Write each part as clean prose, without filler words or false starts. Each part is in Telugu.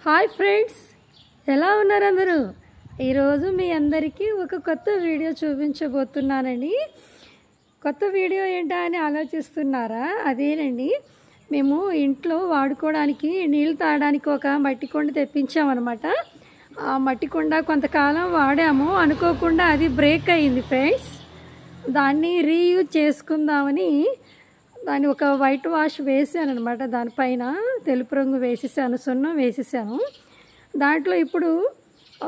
హాయ్ ఫ్రెండ్స్, ఎలా ఉన్నారు అందరూ? ఈరోజు మీ అందరికీ ఒక కొత్త వీడియో చూపించబోతున్నానండి. కొత్త వీడియో ఏంటా అని ఆలోచిస్తున్నారా? అదేనండి, మేము ఇంట్లో వాడుకోవడానికి నీళ్ళు తాగడానికి ఒక మట్టి కుండ తెప్పించామన్నమాట. ఆ మట్టి కుండ కొంతకాలం వాడాము, అనుకోకుండా అది బ్రేక్ అయింది ఫ్రెండ్స్. దాన్ని రీయూజ్ చేసుకుందామని దాన్ని ఒక వైట్ వాష్ వేసాను అనమాట. దానిపైన తెలుపు రంగు వేసేసాను, సున్నం వేసేసాను. దాంట్లో ఇప్పుడు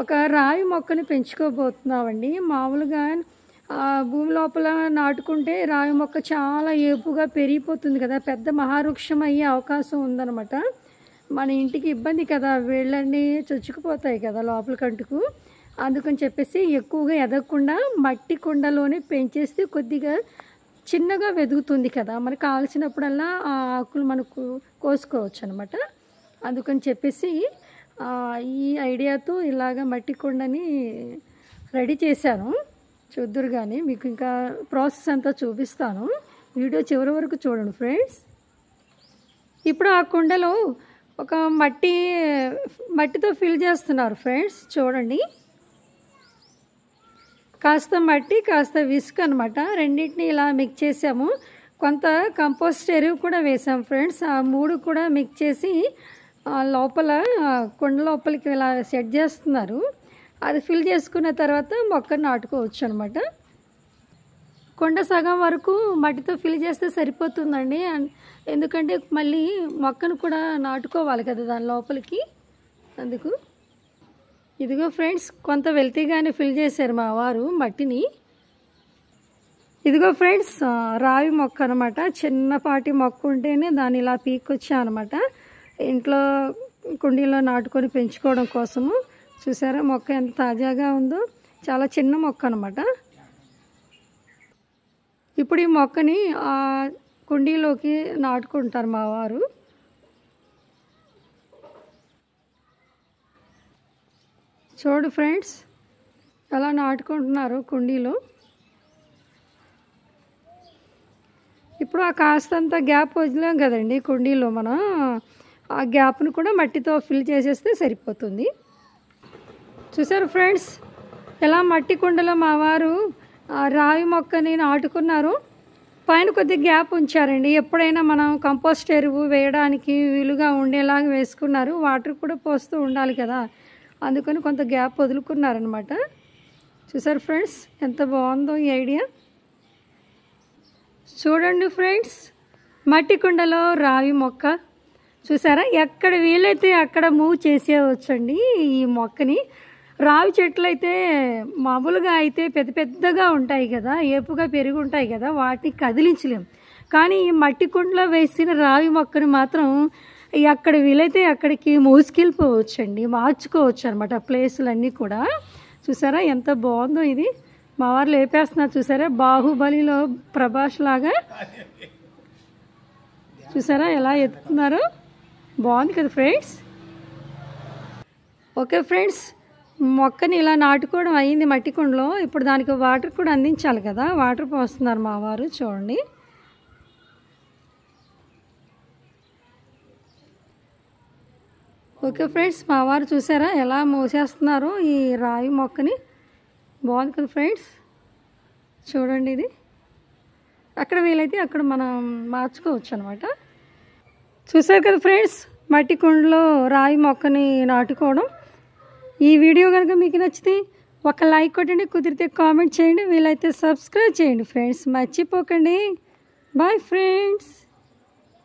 ఒక రావి మొక్కని పెంచుకోబోతున్నామండి. మామూలుగా భూమి లోపల నాటుకుంటే రావి మొక్క చాలా ఏపుగా పెరిగిపోతుంది కదా, పెద్ద మహావృక్షం అయ్యే అవకాశం ఉందన్నమాట. మన ఇంటికి ఇబ్బంది కదా, వేళ్ళన్నీ చొచ్చుకుపోతాయి కదా లోపలికంటుకు. అందుకని చెప్పేసి ఎక్కువగా ఎదగకుండా మట్టి కుండలోనే పెంచేస్తే కొద్దిగా చిన్నగా వెదుగుతుంది కదా, మనకు కావాల్సినప్పుడల్లా ఆ ఆకులు మనకు కోసుకోవచ్చు అనమాట. అందుకని చెప్పేసి ఈ ఐడియాతో ఇలాగ మట్టి కుండని రెడీ చేశాను. చూద్దురు కానీ మీకు ఇంకా ప్రాసెస్ అంతా చూపిస్తాను, వీడియో చివరి వరకు చూడండి ఫ్రెండ్స్. ఇప్పుడు ఆ కుండలో ఒక మట్టితో ఫిల్ చేస్తున్నారు ఫ్రెండ్స్. చూడండి, కాస్త మట్టి కాస్త విసుక అనమాట, రెండింటిని ఇలా మిక్స్ చేసాము. కొంత కంపోస్ట్ ఎరువు కూడా వేసాం ఫ్రెండ్స్. ఆ మూడు కూడా మిక్స్ చేసి లోపల కుండ లోపలికి ఇలా సెట్ చేస్తున్నారు. అది ఫిల్ చేసుకున్న తర్వాత మొక్కను నాటుకోవచ్చు అనమాట. కుండ సగం వరకు మట్టితో ఫిల్ చేస్తే సరిపోతుందండి, ఎందుకంటే మళ్ళీ మొక్కను కూడా నాటుకోవాలి కదా దాని లోపలికి. అందుకు ఇదిగో ఫ్రెండ్స్, కొంత వెల్తీగానే ఫిల్ చేశారు మా వారు మట్టిని. ఇదిగో ఫ్రెండ్స్, రావి మొక్క అనమాట. చిన్నపాటి మొక్క ఉంటేనే దాన్ని ఇలా పీక్కొచ్చా అనమాట, ఇంట్లో కుండీలో నాటుకొని పెంచుకోవడం కోసము. చూసారా మొక్క ఎంత తాజాగా ఉందో, చాలా చిన్న మొక్క అనమాట. ఇప్పుడు ఈ మొక్కని ఆ కుండీలోకి నాటుకుంటారు మా వారు. చూడు ఫ్రెండ్స్, ఎలా నాటుకుంటున్నారు కుండీలో. ఇప్పుడు ఆ కాస్తంత గ్యాప్ వదిలేం కదండి కుండీలో, మనం ఆ గ్యాప్ను కూడా మట్టితో ఫిల్ చేసేస్తే సరిపోతుంది. చూసారు ఫ్రెండ్స్, ఎలా మట్టి కుండలో మా వారు రావి మొక్కని నాటుకున్నారు. పైన కొద్దిగా గ్యాప్ ఉంచారండి, ఎప్పుడైనా మనం కంపోస్ట్ ఎరువు వేయడానికి వీలుగా ఉండేలాగా వేసుకున్నారు. వాటర్ కూడా పోస్తూ ఉండాలి కదా, అందుకని కొంత గ్యాప్ వదులుకున్నారనమాట. చూసారు ఫ్రెండ్స్, ఎంత బాగుందో ఈ ఐడియా. చూడండి ఫ్రెండ్స్, మట్టి కుండలో రావి మొక్క చూసారా, ఎక్కడ వీలైతే అక్కడ మూవ్ చేసేవచ్చండి ఈ మొక్కని. రావి చెట్లు అయితే మామూలుగా అయితే పెద్ద పెద్దగా ఉంటాయి కదా, ఏపుగా పెరిగి ఉంటాయి కదా, వాటిని కదిలించలేం. కానీ ఈ మట్టి కుండలో వేసిన రావి మొక్కని మాత్రం అక్కడ వీలైతే అక్కడికి మోసుకెళ్ళిపోవచ్చండి, మార్చుకోవచ్చు అనమాట ప్లేసులన్నీ కూడా. చూసారా ఎంత బాగుందో ఇది. మా వారు లేపేస్తున్నారు చూసారా, బాహుబలిలో ప్రభాస్ లాగా. చూసారా ఎలా ఎత్తుతున్నారో, బాగుంది కదా ఫ్రెండ్స్. ఓకే ఫ్రెండ్స్, మొక్కని ఇలా నాటుకోవడం అయ్యింది మట్టి కుండలో. ఇప్పుడు దానికి వాటర్ కూడా అందించాలి కదా, వాటర్ పోస్తున్నారు మా వారు. చూడండి, ఓకే ఫ్రెండ్స్, మా వారు చూసారా ఎలా మోసేస్తున్నారు ఈ రావి మొక్కని. బాగుంది కదా ఫ్రెండ్స్, చూడండి. ఇది అక్కడ వీలైతే అక్కడ మనం మార్చుకోవచ్చు అనమాట. చూసారు కదా ఫ్రెండ్స్, మట్టి కుండలో రావి మొక్కని నాటుకోవడం. ఈ వీడియో కనుక మీకు నచ్చితే ఒక లైక్ కొట్టండి, కుదిరితే కామెంట్ చేయండి, వీలైతే సబ్స్క్రైబ్ చేయండి ఫ్రెండ్స్, మర్చిపోకండి. Bye friends.